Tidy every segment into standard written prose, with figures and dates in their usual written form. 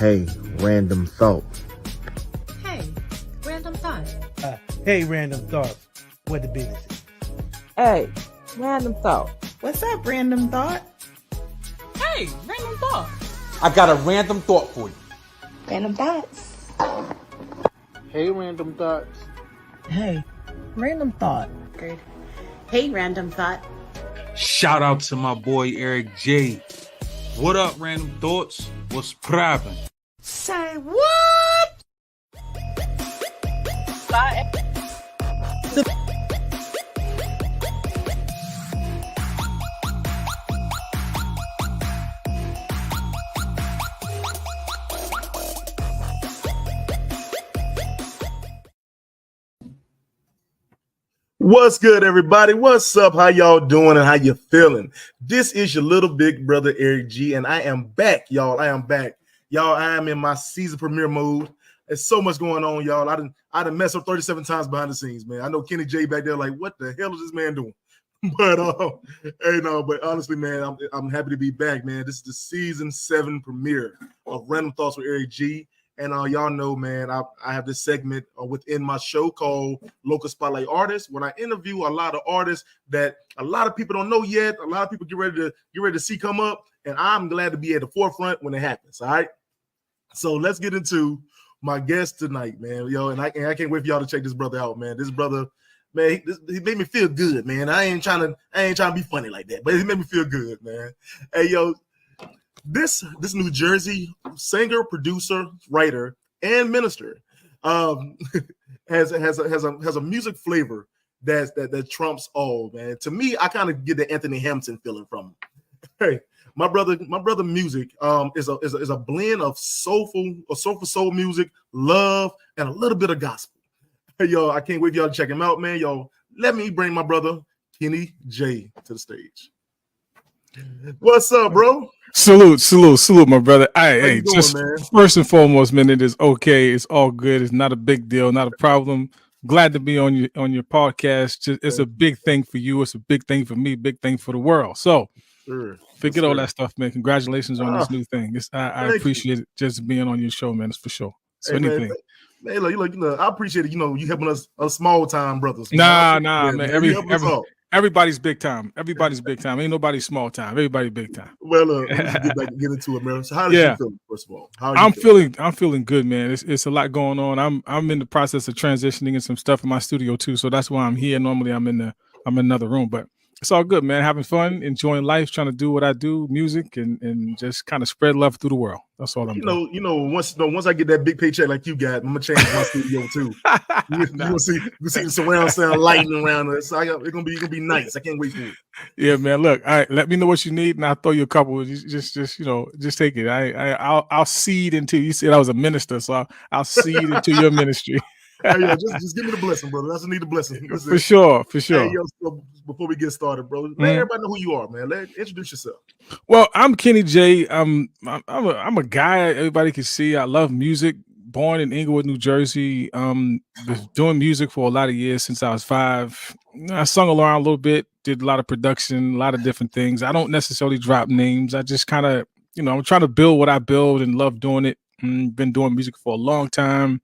Hey, random thought. Hey, random thought. Hey, random thought. What the business is. Hey, random thought. What's up, random thought? Hey, random thought. I got a random thought for you. Random thoughts. Hey, random thoughts. Hey, random thought. Good. Hey, random thought. Shout out to my boy Eric J. What up, random thoughts? What's poppin'? Say what? Bye. What's good, everybody? What's up? How y'all doing and how you feeling? This is your little big brother Eric G, and I am back, y'all. I am back, y'all. I am in my season premiere mode. There's so much going on, y'all. I done messed up 37 times behind the scenes, man. I know Kenny J back there, like, what the hell is this man doing? But honestly, man, I'm happy to be back, man. This is the season 7 premiere of Random Thoughts with Eric G. And y'all know, man, I have this segment within my show called Local Spotlight Artists, when I interview a lot of artists that a lot of people don't know yet. A lot of people get ready to see come up, and I'm glad to be at the forefront when it happens. All right. So let's get into my guest tonight, man. Yo, and I can't wait for y'all to check this brother out, man. This brother, man, he made me feel good, man. I ain't trying to be funny like that, but he made me feel good, man. Hey, yo. This New Jersey singer, producer, writer, and minister has a music flavor that trumps all, man. To me, I kind of get the Anthony Hamilton feeling from him. Hey, my brother music is a blend of soulful soul music, love, and a little bit of gospel. Hey, yo, I can't wait for y'all to check him out, man. Yo, let me bring my brother Kenny J to the stage. What's up, bro? Salute, my brother. Hey, doing, just man? First and foremost, man, it is okay. It's all good. It's not a big deal, not a problem. Glad to be on your podcast. It's a big thing for you. It's a big thing for me. Big thing for the world. So, forget all that stuff, man. Congratulations on this new thing. I appreciate it just being on your show, man. It's for sure. So hey, anything. Man, look, I appreciate it. You helping us small time brothers. Nah, man. Everybody's big time. Everybody's big time. Ain't nobody small time. Everybody big time. Well, let's get into it, man. So how did you feel, first of all? I'm feeling good, man. It's a lot going on. I'm in the process of transitioning in some stuff in my studio too. So that's why I'm here. Normally I'm in another room, but it's all good, man. Having fun, enjoying life, trying to do what I do, music, and just kind of spread love through the world. That's all I'm doing. Once I get that big paycheck like you got, I'm gonna change my studio too. You see the surround sound lighting around us. So it's gonna be nice. I can't wait for it. Yeah, man. Look, all right, let me know what you need, and I'll throw you a couple. Just take it. I'll seed into. You said I was a minister, so I'll seed into your ministry. Hey, yo, just give me the blessing, brother. That's a need a blessing. For sure. Hey, yo, so before we get started, bro, let everybody know who you are, man. Introduce yourself. Well, I'm Kenny J. I'm a guy everybody can see. I love music. Born in Englewood, New Jersey. Been doing music for a lot of years since I was 5. I sung around a little bit, did a lot of production, a lot of different things. I don't necessarily drop names. I just kind of, I'm trying to build what I build and love doing it. Been doing music for a long time.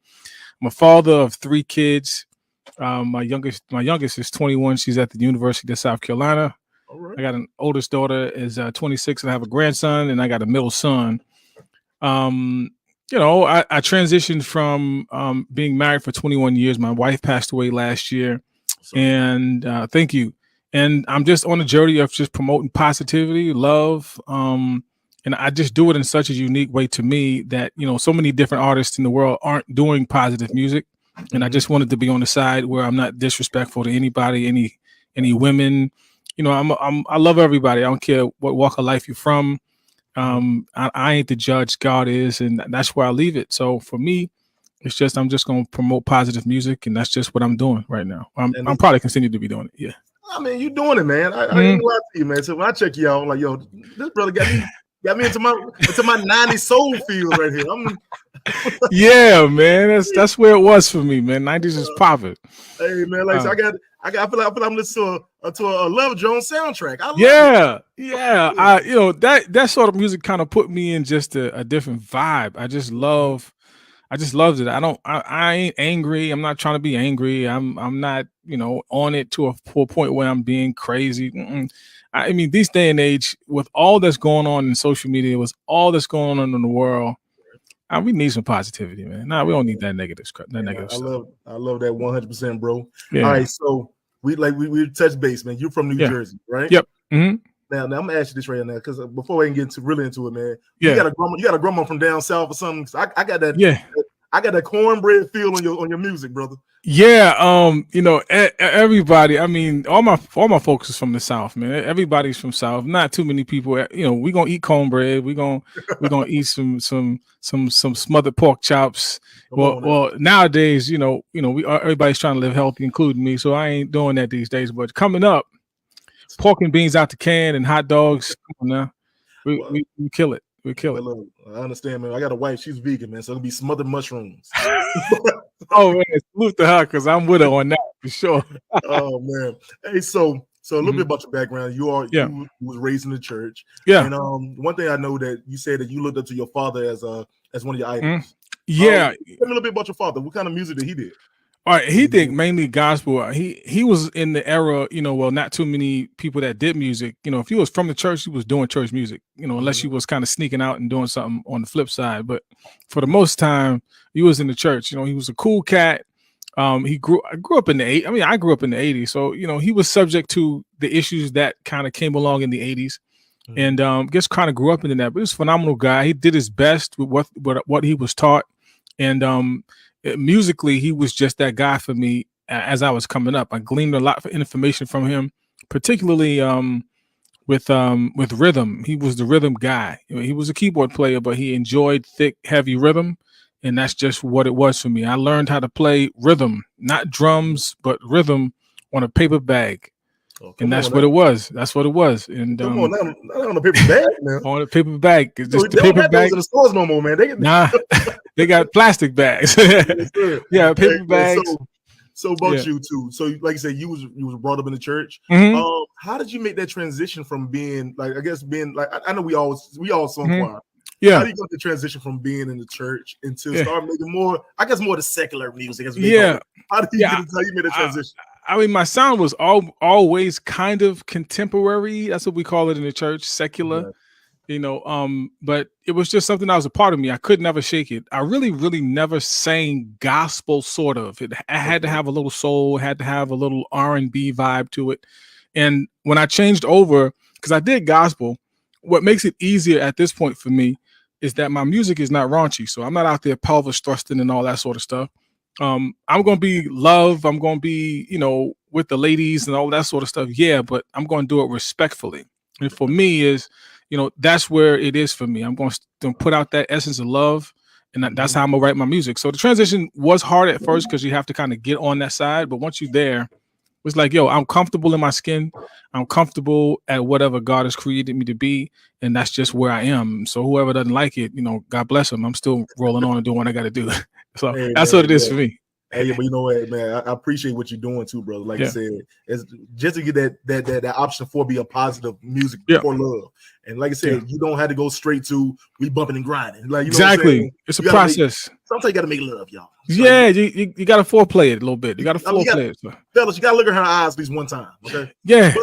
I'm a father of 3 kids. My youngest is 21. She's at the University of South Carolina. Right. I got an oldest daughter is 26, and I have a grandson, and I got a middle son. I transitioned from being married for 21 years. My wife passed away last year, and thank you. And I'm just on a journey of just promoting positivity, love, and I just do it in such a unique way to me that, so many different artists in the world aren't doing positive music. And I just wanted to be on the side where I'm not disrespectful to anybody, any women. I love everybody. I don't care what walk of life you're from. I ain't the judge. God is, and that's where I leave it. So for me, it's just I'm just going to promote positive music, and that's just what I'm doing right now. I'm probably continue to be doing it. Yeah. I mean, you doing it, man. I ain't gonna lie to you, man. So when I check you out, I'm like, yo, this brother got me. got me into my 90s soul field right here. Yeah, man, that's where it was for me, man. 90s is popping. Hey man, like I feel like I'm listening to a Love Jones soundtrack. I love it. Yeah. That sort of music kind of put me in just a different vibe. I just loved it. I ain't angry. I'm not trying to be angry. I'm not, on it to a point where I'm being crazy. I mean, this day and age, with all that's going on in social media, with all that's going on in the world, we need some positivity, man. Nah, we don't need that negative stuff. I love that 100%, bro. Yeah. All right, so we touch base, man. You're from New Jersey, right? Yep. Mm-hmm. Now I'm gonna ask you this right now, because before I can get really into it, man, yeah, you got a grandma from down south or something. I got that. Yeah. I got that cornbread feel on your music, brother. Yeah, everybody. I mean, all my folks is from the South, man. Everybody's from South. Not too many people. We gonna eat cornbread. We gonna eat some smothered pork chops. Well, nowadays, everybody's trying to live healthy, including me. So I ain't doing that these days. But coming up, pork and beans out the can and hot dogs. Come on now, we kill it. We kill it. Look, I understand, man. I got a wife; she's vegan, man. So it'll be smothered mushrooms. Oh man, salute to her, because I'm with her on that for sure. Oh man. Hey, so a little bit about your background. You was raised in the church. Yeah. And one thing I know that you said that you looked up to your father as one of your idols. Yeah. Tell me a little bit about your father. What kind of music did he do? All right, he did mainly gospel. He was in the era, not too many people that did music. If he was from the church, he was doing church music, unless he was kind of sneaking out and doing something on the flip side. But for the most time, he was in the church. He was a cool cat. I grew up in the 80s. I mean, I grew up in the 80s. So, he was subject to the issues that kind of came along in the 80s. And just kind of grew up into that. But he was a phenomenal guy. He did his best with what he was taught. And musically, he was just that guy for me as I was coming up. I gleaned a lot of information from him, particularly with rhythm. He was the rhythm guy. He was a keyboard player, but he enjoyed thick, heavy rhythm, and that's just what it was for me. I learned how to play rhythm, not drums, but rhythm on a paper bag. And that's what it was. That's what it was. And come on, not on a paper bag, man. On a paper bag. Just the paper bag in the stores no more, man. They got plastic bags. Yeah, paper bags. So about you too. So like you said, you was brought up in the church. Mm-hmm. How did you make that transition from being I know we all sung choir. Yeah. How do you go the transition from being in the church into start making more the secular music as we call it? How you made that transition? I mean, my sound was always kind of contemporary. That's what we call it in the church, secular. But it was just something that was a part of me. I could never shake it. I really, really never sang gospel, sort of. I had to have a little soul, had to have a little R&B vibe to it. And when I changed over, because I did gospel, what makes it easier at this point for me is that my music is not raunchy. So I'm not out there pelvis thrusting and all that sort of stuff. I'm going to be love. I'm going to be, with the ladies and all that sort of stuff. Yeah, but I'm going to do it respectfully. And for me is, that's where it is for me. I'm going to put out that essence of love, and that's how I'm going to write my music. So the transition was hard at first because you have to kind of get on that side. But once you're there, it's like, I'm comfortable in my skin. I'm comfortable at whatever God has created me to be. And that's just where I am. So whoever doesn't like it, God bless them. I'm still rolling on and doing what I got to do. So that's what it is for me. Hey, but you know what, man? I appreciate what you're doing too, brother. Like I said, it's just to get that option for be a positive music for love. And like I said, you don't have to go straight to we bumping and grinding. Like exactly, it's a process. Sometimes you got to make love, y'all. You got to foreplay it a little bit. You got to foreplay it. So. Fellas, you got to look at her eyes at least one time. Okay. Yeah.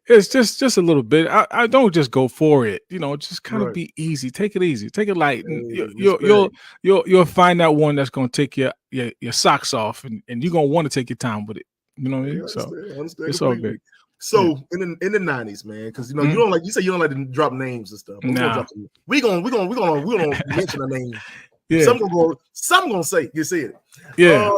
It's just a little bit. I don't just go for it. Just kind of be easy. Take it easy. Take it light. You'll find that one that's gonna take your socks off, and you're gonna want to take your time with it. You know what I mean? So it's all good. So in the 90s, man, because you don't like to drop names and stuff. We're gonna mention a name. Yeah. Some gonna say you said it. Yeah.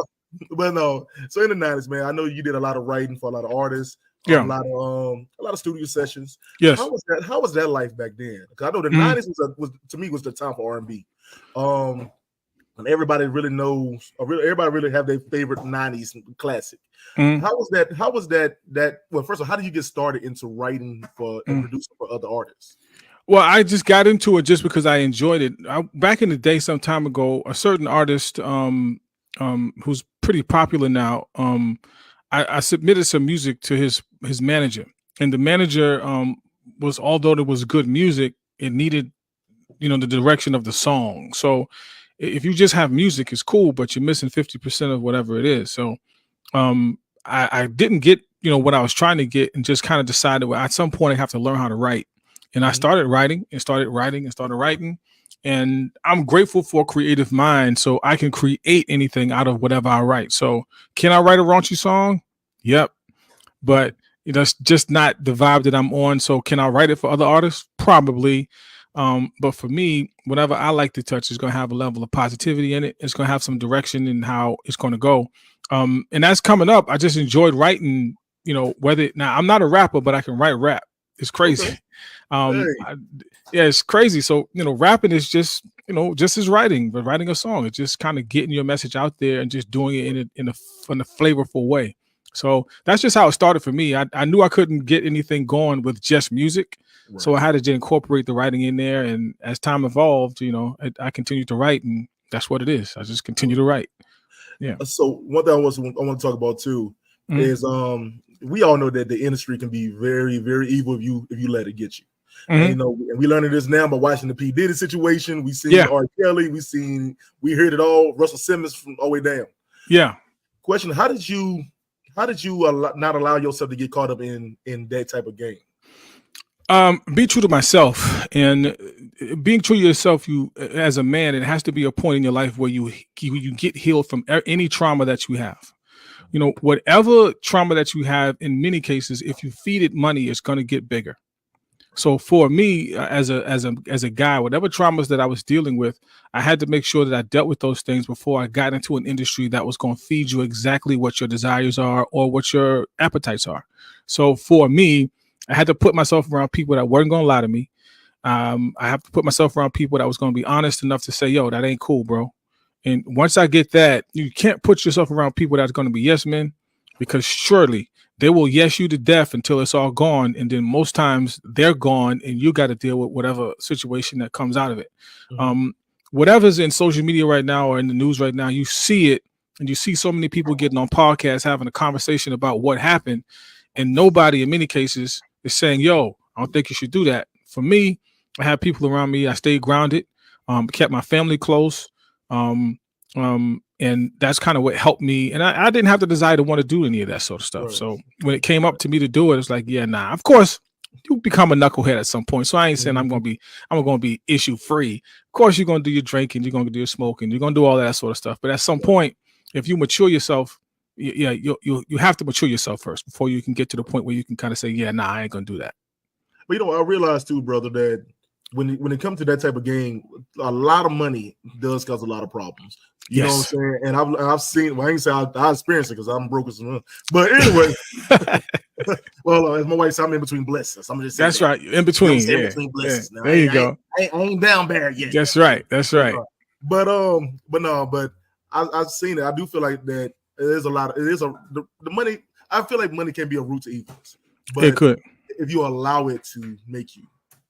But no. So in the 90s, man, I know you did a lot of writing for a lot of artists. A lot of studio sessions. Yes. How was that life back then? Because I know the 90s was to me was the time for R&B. And everybody really knows, everybody really have their favorite 90s classic. How was that? Well, first of all, how did you get started into writing for and producing for other artists? Well, I just got into it just because I enjoyed it. Back in the day, some time ago, a certain artist, who's pretty popular now, I submitted some music to his manager, and the manager, although there was good music, it needed, the direction of the song. So if you just have music, it's cool, but you're missing 50% of whatever it is. So I didn't get, what I was trying to get, and just kind of decided, well, at some point I have to learn how to write. And I started writing and started writing. And I'm grateful for a creative mind, so I can create anything out of whatever I write. So can I write a raunchy song? Yep. But it's just not the vibe that I'm on. So can I write it for other artists? Probably. But for me, whatever I like to touch is going to have a level of positivity in it. It's going to have some direction in how it's going to go. And that's coming up. I just enjoyed writing, now I'm not a rapper, but I can write rap. It's crazy. Okay. It's crazy. So, rapping is just, just as writing, but writing a song, it's just kind of getting your message out there and just doing it in a flavorful way. So that's just how it started for me. I knew I couldn't get anything going with just music. Right. So I had to incorporate the writing in there. And as time evolved, I continued to write, and that's what it is. I just continue to write. Yeah. So one thing I want to talk about too is we all know that the industry can be very, very evil if you let it get you. And, and we learning this now by watching the P. Diddy situation. We seen R. Kelly. We heard it all. Russell Simmons from all the way down. Yeah. Question: How did you not allow yourself to get caught up in that type of game? Be true to myself, and being true to yourself. You, as a man, it has to be a point in your life where you get healed from any trauma that you have. Whatever trauma that you have, in many cases, if you feed it money, it's going to get bigger. So for me, as a guy, whatever traumas that I was dealing with, I had to make sure that I dealt with those things before I got into an industry that was going to feed you exactly what your desires are or what your appetites are. So for me, I had to put myself around people that weren't going to lie to me. I have to put myself around people that was going to be honest enough to say, yo, that ain't cool, bro. And once I get that, you can't put yourself around people that's going to be yes men, because surely they will yes you to death until it's all gone. And then most times they're gone and you got to deal with whatever situation that comes out of it. Whatever's in social media right now or in the news right now, you see it, and you see so many people getting on podcasts, having a conversation about what happened. And nobody in many cases is saying, yo, I don't think you should do that. For me, I have people around me. I stayed grounded, kept my family close. And that's kind of what helped me. And I didn't have the desire to want to do any of that sort of stuff. Right. So when it came up to me to do it, it's like, yeah, nah. Of course, you become a knucklehead at some point. So I ain't saying I'm going to be issue free. Of course, you're going to do your drinking, you're going to do your smoking, you're going to do all that sort of stuff. But at some point, if you mature yourself, you have to mature yourself first before you can get to the point where you can kind of say, yeah, nah, I ain't going to do that. But I realized too, brother, that when it comes to that type of game, a lot of money does cause a lot of problems. You know what I'm saying? And I've seen. Well, I ain't say I experienced it because I'm broke as well. But anyway, well, as my wife said, I'm in between blessings. I'm just saying that's right, in between. In between blessings. Now, there you go. I ain't down bad yet. That's right. That's right. But I've seen it. I do feel like that there's a lot. The money. I feel like money can be a root to evils. But it could if you allow it to make you.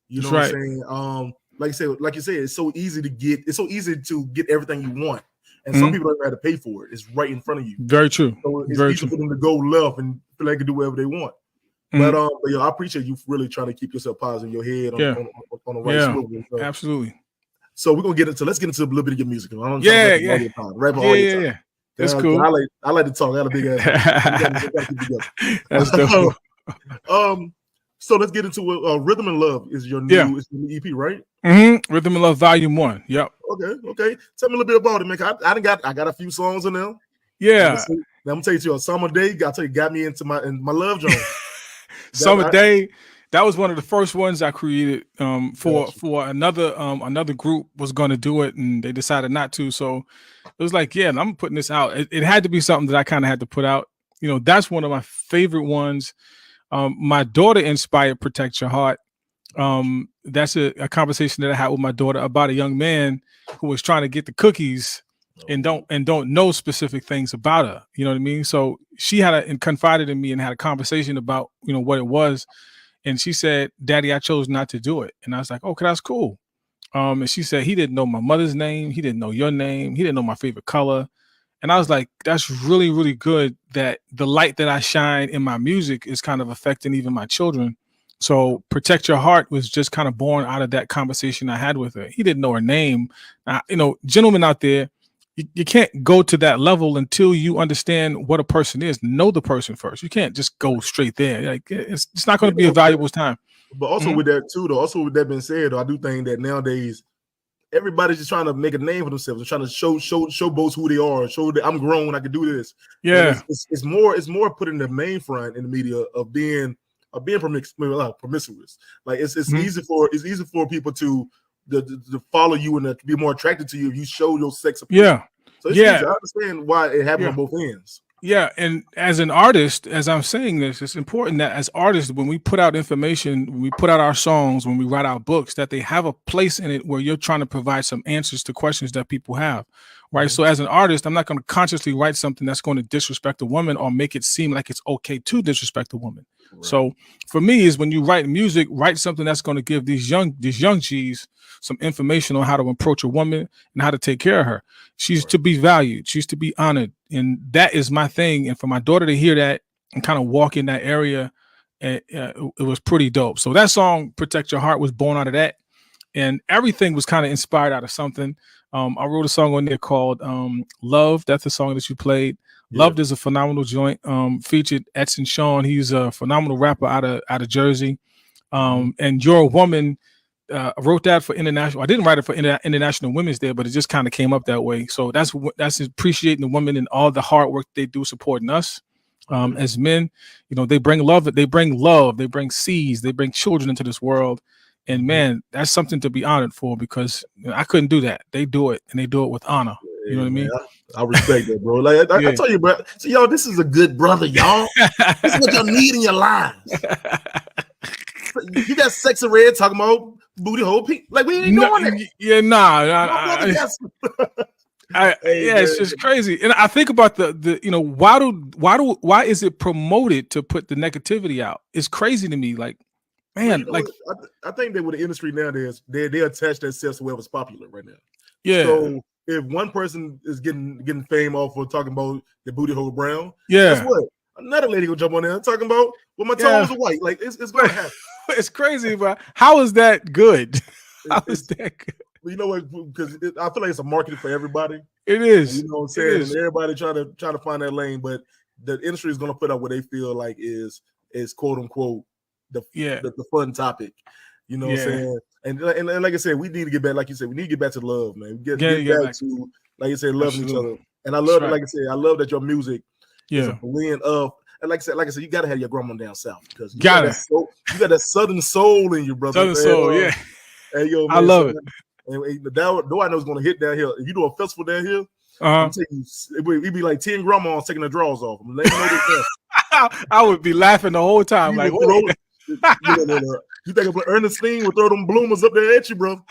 You know what I'm saying? Like you said, it's so easy to get everything you want. And some people don't have to pay for it. It's right in front of you. Very true. So it's very easy true for them to go left and feel like they can do whatever they want. But I appreciate you really trying to keep yourself positive in your head on the right swivel. So. Absolutely. So let's get into a little bit of your music. I don't yeah. That's cool. I like to talk. I got a big ass. That's dope. So let's get into Rhythm and Love is your new EP, right? Rhythm and Love Volume 1. Yep. Okay. Tell me a little bit about it, man. I got a few songs in there. Yeah. I'm gonna tell you, a Summer Day. Got me into my love zone. Summer Day. That was one of the first ones I created for another group was going to do it, and they decided not to. So it was like, yeah, I'm putting this out. It had to be something that I kind of had to put out. That's one of my favorite ones. My daughter inspired Protect Your Heart. That's a conversation that I had with my daughter about a young man who was trying to get the cookies and don't know specific things about her. You know what I mean? So she confided in me and had a conversation about, what it was. And she said, "Daddy, I chose not to do it." And I was like, "Okay, that's cool." And she said he didn't know my mother's name, he didn't know your name, he didn't know my favorite color. And I was like, that's really, really good that the light that I shine in my music is kind of affecting even my children. So Protect Your Heart was just kind of born out of that conversation I had with her. He didn't know her name. Gentlemen out there, you can't go to that level until you understand what a person is. Know the person first. You can't just go straight there. Like it's not going to be a valuable time. But also with that too, though, also with that being said, though, I do think that nowadays everybody's just trying to make a name for themselves. They're trying to show both who they are, show that I'm grown, I can do this. Yeah, it's more put in the main front in the media of being promiscuous. Like it's easy for people to follow you and to be more attracted to you if you show your sex appeal. Yeah. So it's easy. I understand why it happens on both ends. Yeah, and as an artist, as I'm saying this, it's important that as artists, when we put out information, when we put out our songs, when we write our books, that they have a place in it where you're trying to provide some answers to questions that people have, right? Mm-hmm. So as an artist, I'm not going to consciously write something that's going to disrespect a woman or make it seem like it's okay to disrespect a woman. Right. So for me, is when you write music, write something that's going to give these young G's some information on how to approach a woman and how to take care of her. She's to be valued. She's to be honored. And that is my thing. And for my daughter to hear that and kind of walk in that area, it was pretty dope. So that song, Protect Your Heart, was born out of that. And everything was kind of inspired out of something. I wrote a song on there called Love. That's the song that you played. Yeah. Loved is a phenomenal joint. Featured Edson Sean. He's a phenomenal rapper out of Jersey. And You're a Woman. I wrote that for international. I didn't write it for International Women's Day, but it just kind of came up that way. So that's appreciating the women and all the hard work they do supporting us as men. You know, they bring love. They bring love. They bring seeds. They bring children into this world. And man, that's something to be honored for, because I couldn't do that. They do it, and they do it with honor. You know what I mean? I respect that, bro. Like I tell you, bro. So y'all, this is a good brother, y'all. This is what y'all need in your lives. You got Sexy Red talking about booty hole. Like we ain't doing it. Yeah, nah. It's just crazy. And I think about the why is it promoted to put the negativity out? It's crazy to me. Like, man, I think that with the industry nowadays, they attach themselves to whatever's popular right now. Yeah. So if one person is getting fame off for talking about the booty hole brown, guess what? Another lady will jump on there talking about my toes are white. Like it's going to happen. It's crazy, but how is that good? How is that good? You know what? Because I feel like it's a market for everybody. It is. You know what I'm saying? And everybody trying to find that lane, but the industry is going to put out what they feel like is quote unquote the fun topic. You know what I'm saying? And like I said, we need to get back. Like you said, we need to get back to love, man. Get back to, like you said, loving each other. And I love it. Like I said, I love that your music is a blend of. And like I said, you gotta have your grandma down south, because you got that southern soul in you, brother. Southern soul, yeah. Hey, yo, man, I love it. And though I know it's gonna hit down here. If you do a festival down here, it'd be like 10 grandmas taking their drawers off. I'm letting you know this. I would be laughing the whole time. Like, you think of Ernestine would throw them bloomers up there at you, bro?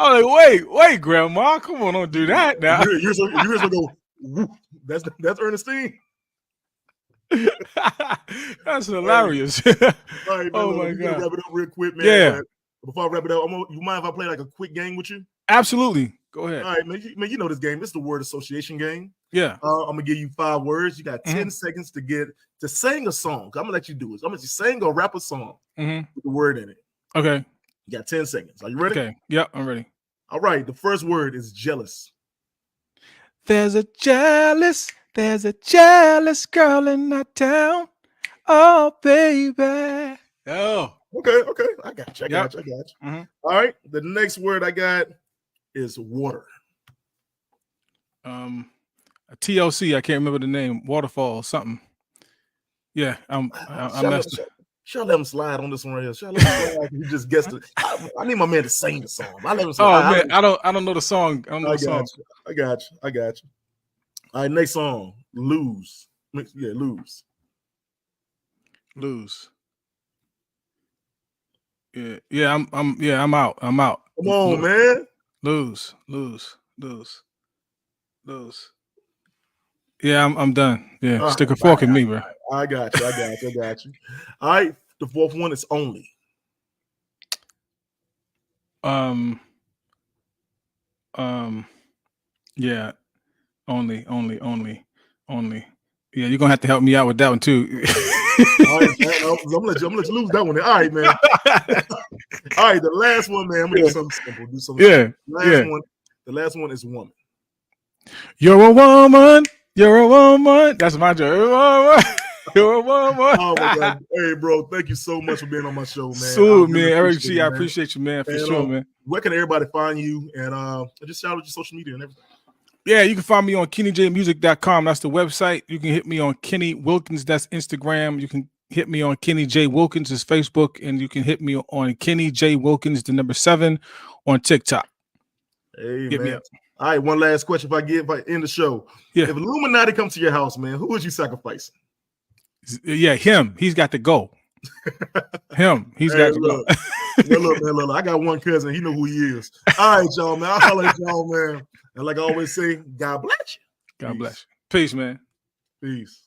I'm like, wait, grandma, come on, don't do that now. You're gonna go. That's Ernestine. That's hilarious. All right, oh my God. Wrap it up real quick, man. Yeah. Before I wrap it up, you mind if I play like a quick game with you? Absolutely. Go ahead. All right, man. You know this game. It's the word association game. Yeah. I'm gonna give you 5 words. You got 10 seconds to sing a song. I'm gonna let you do it. I'm gonna let you sing or rap a song with the word in it. Okay. You got 10 seconds. Are you ready? Okay. Yep, I'm ready. All right. The first word is jealous. There's a jealous girl in our town. Oh, baby. Oh. Okay. I got you. Mm-hmm. All right. The next word I got is water. A TLC. I can't remember the name. Waterfall, something. Yeah. Shall let him slide on this one right here. Shall let him slide? You just guessed it. I need my man to sing the song. I let him slide. Oh man, I don't know the song. I got you. All right, next song. Lose. Yeah, lose. Yeah, I'm out. Come on, man. Lose. Yeah, I'm done. Yeah, stick a fork in me, bro. I got you. All right, the fourth one is only. Yeah, only. Yeah, you're gonna have to help me out with that one too. All right, man, I'm gonna let you lose that one. All right, man. All right, the last one, man. I'm gonna do something simple. Yeah. The last one is woman. You're a woman. You're a woman. That's my joke. You're a woman. Oh my God. Hey, bro, thank you so much for being on my show, man. So, man, Eric G, I appreciate you, man, for sure, man. Where can everybody find you? And just shout out your social media and everything. Yeah, you can find me on KennyJmusic.com. That's the website. You can hit me on Kenny Wilkins. That's Instagram. You can hit me on Kenny J. Wilkins. Is Facebook. And you can hit me on Kenny J. Wilkins, the number 7 on TikTok. Hey, hit man. me up. All right, one last question if I end the show. Yeah. If Illuminati comes to your house, man, who would you sacrifice? Yeah, him. He's got to go. Him. He's got to go. Look, I got one cousin. He know who he is. All right, y'all, man. I'll holler at y'all, man. And like I always say, God bless you. God bless you. Peace, man. Peace.